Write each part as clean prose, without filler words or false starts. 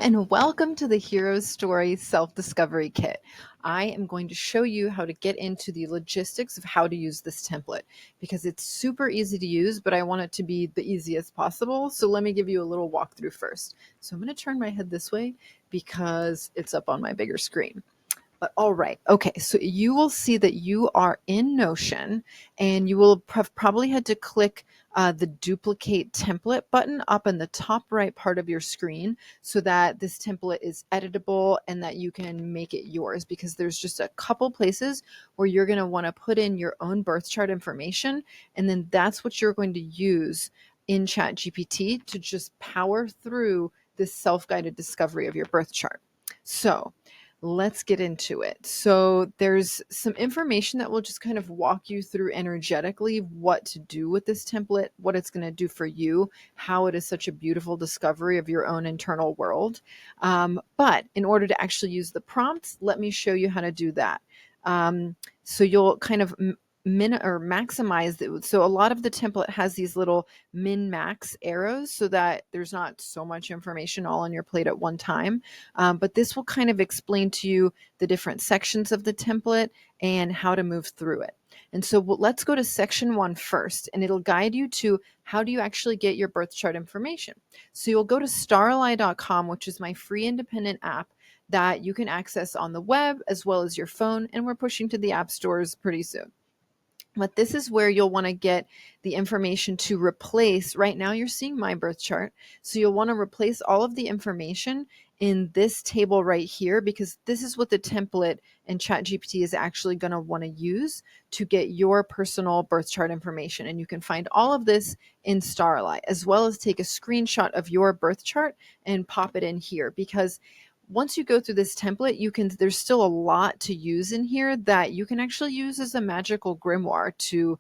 And welcome to the Hero Story Self-Discovery Kit. I am going to show you how to get into the logistics of how to use this template because it's super easy to use, but I want it to be the easiest possible. So let me give you a little walkthrough first. So I'm going to turn my head this way because it's up on my bigger screen. But all right. Okay. So you will see that you are in Notion and you will have probably had to click the duplicate template button up in the top right part of your screen so that this template is editable and that you can make it yours, because there's just a couple places where you're going to want to put in your own birth chart information. And then that's what you're going to use in ChatGPT to just power through this self-guided discovery of your birth chart. So let's get into it. So there's some information that will just kind of walk you through energetically what to do with this template, what it's going to do for you, how it is such a beautiful discovery of your own internal world. But in order to actually use the prompts, let me show you how to do that. So you'll kind of maximize it. So a lot of the template has these little min max arrows so that there's not so much information all on your plate at one time. But this will kind of explain to you the different sections of the template and how to move through it. And so let's go to section 1 first, and it'll guide you to how do you actually get your birth chart information. So you'll go to starally.com, which is my free independent app that you can access on the web as well as your phone, and we're pushing to the app stores pretty soon. But this is where you'll want to get the information to replace. Right now you're seeing my birth chart. So you'll want to replace all of the information in this table right here, because this is what the template and ChatGPT is actually going to want to use to get your personal birth chart information. And you can find all of this in Starlight, as well as take a screenshot of your birth chart and pop it in here, because once you go through this template, there's still a lot to use in here that you can actually use as a magical grimoire to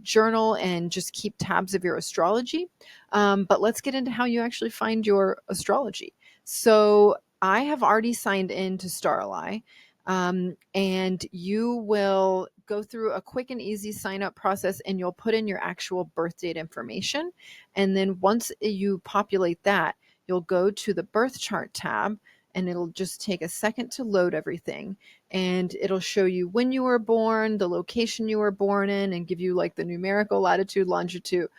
journal and just keep tabs of your astrology. But let's get into how you actually find your astrology. So I have already signed in to Starly, and you will go through a quick and easy sign up process, and you'll put in your actual birth date information. And then once you populate that, you'll go to the birth chart tab, and it'll just take a second to load everything. And it'll show you when you were born, the location you were born in, and give you like the numerical latitude, longitude.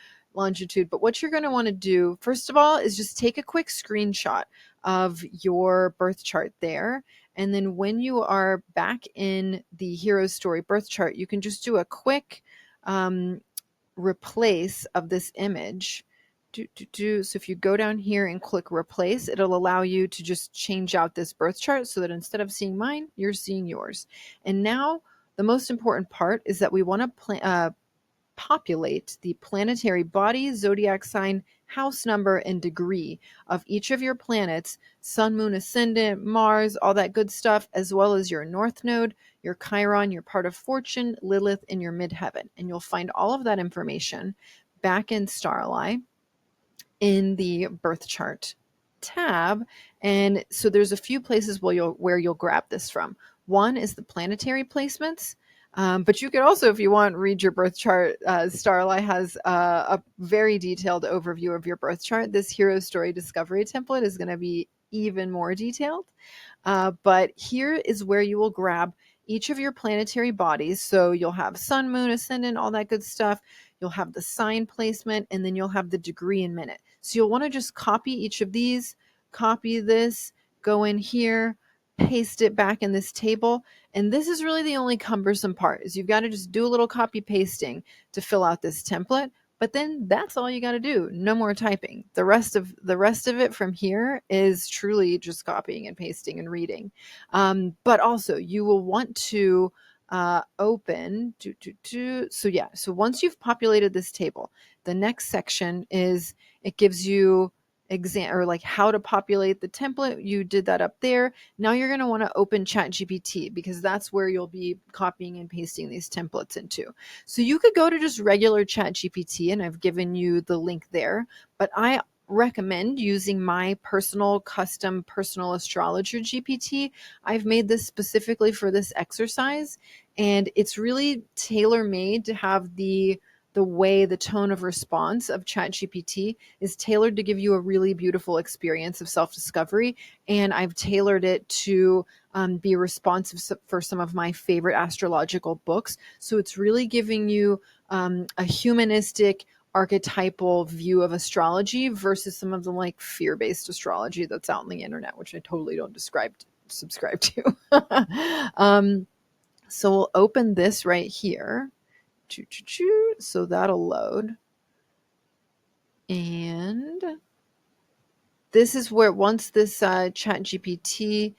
But what you're going to want to do, first of all, is just take a quick screenshot of your birth chart there. And then when you are back in the Hero Story birth chart, you can just do a quick replace of this image. So if you go down here and click replace, it'll allow you to just change out this birth chart so that instead of seeing mine, you're seeing yours. And now the most important part is that we want to populate the planetary body, zodiac sign, house number, and degree of each of your planets: sun, moon, ascendant, Mars, all that good stuff, as well as your north node, your Chiron, your part of fortune, Lilith, and your midheaven. And you'll find all of that information back in Starly in the birth chart tab. And so there's a few places where you'll grab this from. One is the planetary placements. But you could also, if you want, read your birth chart. Starlight has a very detailed overview of your birth chart. This Hero Story Discovery template is going to be even more detailed. But here is where you will grab each of your planetary bodies. So you'll have sun, moon, ascendant, all that good stuff. You'll have the sign placement, and then you'll have the degree in minute. So you'll want to just copy each of these, copy this, go in here, paste it back in this table. And this is really the only cumbersome part, is you've got to just do a little copy pasting to fill out this template. But then that's all you got to do. No more typing. The rest of it from here is truly just copying and pasting and reading. But also you will want to open. So once you've populated this table, the next section is, it gives you like how to populate the template. You did that up there. Now you're going to want to open ChatGPT, because that's where you'll be copying and pasting these templates into. So you could go to just regular ChatGPT, and I've given you the link there, but I recommend using my custom personal astrologer GPT. I've made this specifically for this exercise, and it's really tailor-made to have the the way, the tone of response of ChatGPT is tailored to give you a really beautiful experience of self-discovery. And I've tailored it to be responsive for some of my favorite astrological books. So it's really giving you a humanistic, archetypal view of astrology versus some of the like fear-based astrology that's out on the internet, which I totally don't subscribe to. So we'll open this right here. So that'll load. And this is where once this ChatGPT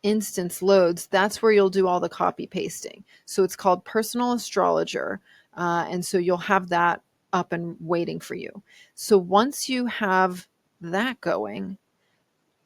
instance loads, that's where you'll do all the copy pasting. So it's called Personal Astrologer. And so you'll have that up and waiting for you. So once you have that going,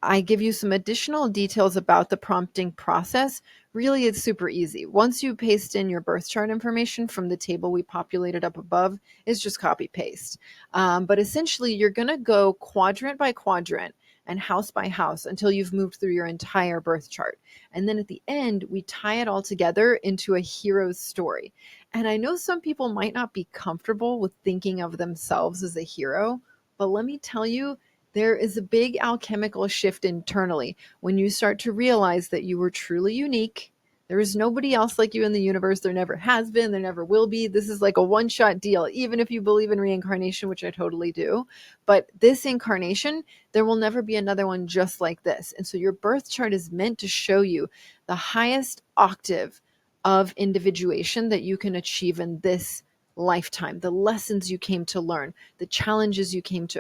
I give you some additional details about the prompting process. Really, it's super easy. Once you paste in your birth chart information from the table we populated up above, it's just copy paste. But essentially, you're going to go quadrant by quadrant and house by house until you've moved through your entire birth chart. And then at the end, we tie it all together into a hero's story. And I know some people might not be comfortable with thinking of themselves as a hero, but let me tell you, there is a big alchemical shift internally when you start to realize that you were truly unique. There is nobody else like you in the universe. There never has been. There never will be. This is like a one-shot deal, even if you believe in reincarnation, which I totally do. But this incarnation, there will never be another one just like this. And so your birth chart is meant to show you the highest octave of individuation that you can achieve in this lifetime, the lessons you came to learn, the challenges you came to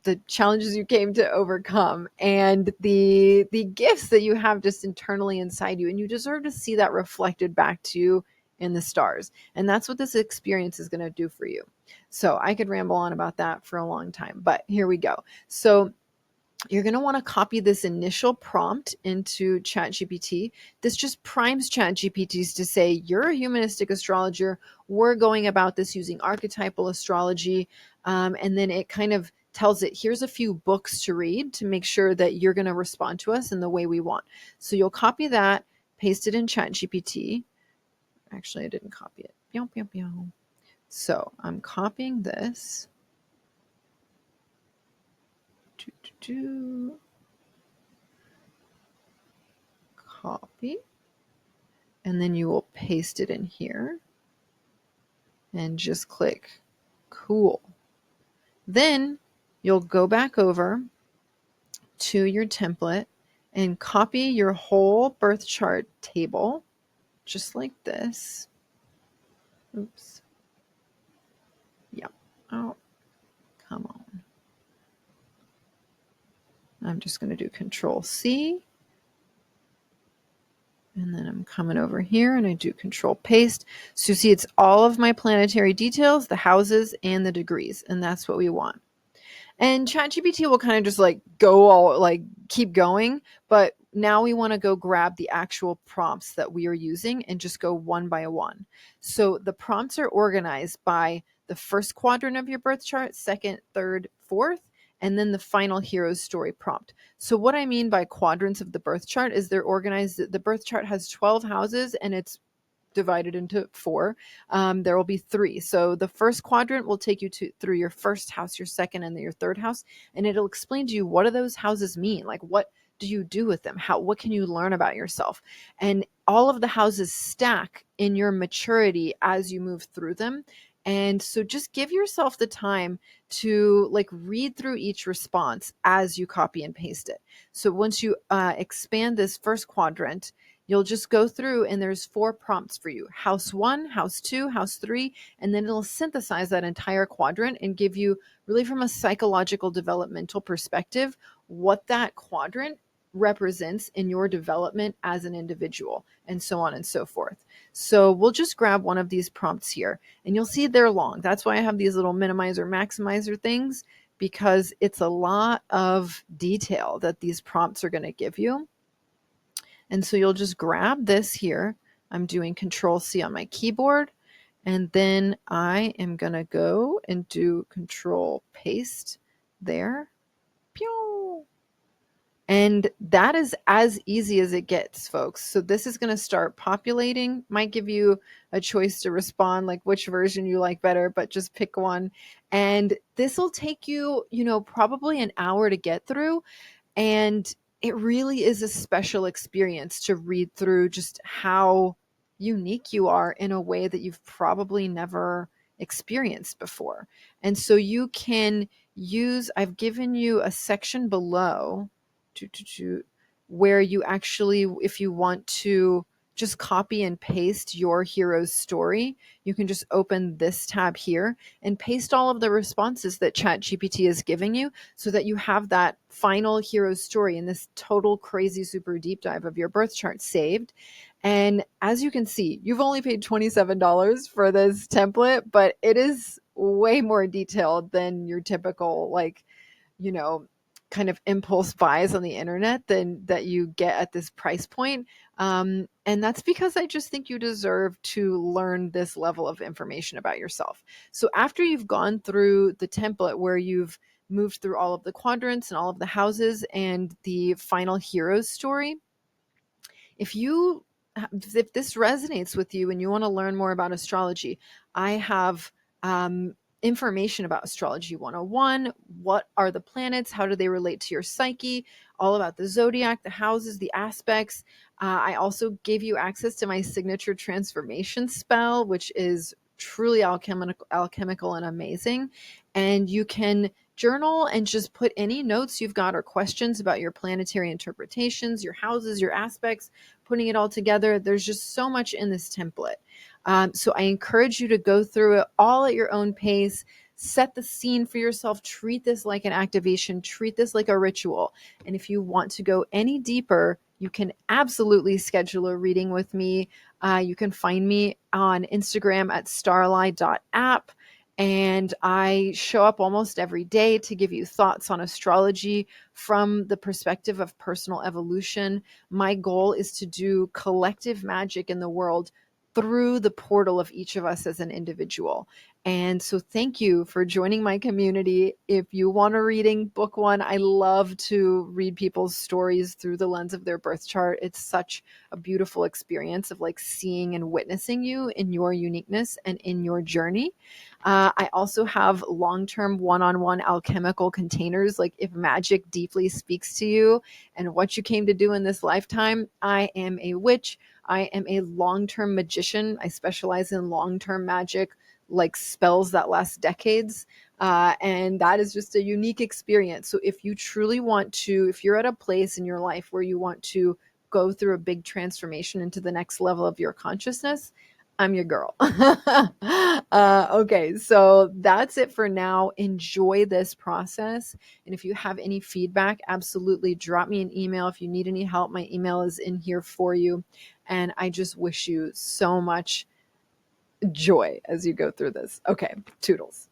the challenges you came to overcome, and the gifts that you have just internally inside you. And you deserve to see that reflected back to you in the stars. And that's what this experience is going to do for you. So I could ramble on about that for a long time, but here we go. So you're going to want to copy this initial prompt into ChatGPT. This just primes ChatGPT to say, you're a humanistic astrologer. We're going about this using archetypal astrology. And then it kind of tells it, here's a few books to read to make sure that you're going to respond to us in the way we want. So you'll copy that, paste it in ChatGPT. Actually, I didn't copy it. So I'm copying this. Copy, and then you will paste it in here and just click cool. Then you'll go back over to your template and copy your whole birth chart table just like this. Oops. Yep. Oh, come on. I'm just going to do Control C. And then I'm coming over here and I do Control Paste. So you see it's all of my planetary details, the houses, and the degrees. And that's what we want. And ChatGPT will kind of just like keep going. But now we want to go grab the actual prompts that we are using and just go one by one. So the prompts are organized by the first quadrant of your birth chart, second, third, fourth, and then the final hero's story prompt. So what I mean by quadrants of the birth chart is they're organized. The birth chart has 12 houses and it's divided into 4. There will be 3. So the first quadrant will take you through your first house, your second, and then your third house. And it'll explain to you, what do those houses mean? Like, what do you do with them? What can you learn about yourself? And all of the houses stack in your maturity as you move through them. And so just give yourself the time to like read through each response as you copy and paste it. So once you expand this first quadrant, you'll just go through and there's 4 prompts for you. House 1, house 2, house 3, and then it'll synthesize that entire quadrant and give you, really from a psychological developmental perspective, what that quadrant represents in your development as an individual, and so on and so forth. So we'll just grab one of these prompts here, and you'll see they're long. That's why I have these little minimizer, maximizer things, because it's a lot of detail that these prompts are going to give you. And so you'll just grab this here. I'm doing Control C on my keyboard. And then I am going to go and do Control Paste there. Pew! And that is as easy as it gets, folks. So this is going to start populating, might give you a choice to respond, like which version you like better, but just pick one. And this will take you, probably an hour to get through. And it really is a special experience to read through just how unique you are in a way that you've probably never experienced before. And so you can I've given you a section below where you actually, if you want to just copy and paste your hero's story, you can just open this tab here and paste all of the responses that ChatGPT is giving you so that you have that final hero story in this total crazy super deep dive of your birth chart saved. And as you can see, you've only paid $27 for this template, but it is way more detailed than your typical, like, you know, kind of impulse buys on the internet than that you get at this price point. And that's because I just think you deserve to learn this level of information about yourself. So after you've gone through the template where you've moved through all of the quadrants and all of the houses and the final hero's story, if you if this resonates with you and you want to learn more about astrology, I have information about astrology 101. What are the planets? How do they relate to your psyche? All about the zodiac, the houses, the aspects. I also gave you access to my signature transformation spell, which is truly alchemical and amazing. And you can journal and just put any notes you've got or questions about your planetary interpretations, your houses, your aspects, putting it all together. There's just so much in this template. So I encourage you to go through it all at your own pace. Set the scene for yourself. Treat this like an activation. Treat this like a ritual. And if you want to go any deeper, you can absolutely schedule a reading with me. You can find me on Instagram at starlie.app. And I show up almost every day to give you thoughts on astrology from the perspective of personal evolution. My goal is to do collective magic in the world through the portal of each of us as an individual. And so thank you for joining my community. If you want a reading, book one. I love to read people's stories through the lens of their birth chart. It's such a beautiful experience of like seeing and witnessing you in your uniqueness and in your journey. I also have long-term one-on-one alchemical containers. Like if magic deeply speaks to you and what you came to do in this lifetime, I am a witch. I am a long-term magician. I specialize in long-term magic, like spells that last decades. And that is just a unique experience. So if you truly want to, if you're at a place in your life where you want to go through a big transformation into the next level of your consciousness, I'm your girl. Okay, so that's it for now. Enjoy this process. And if you have any feedback, absolutely drop me an email. If you need any help, my email is in here for you. And I just wish you so much joy as you go through this. Okay, toodles.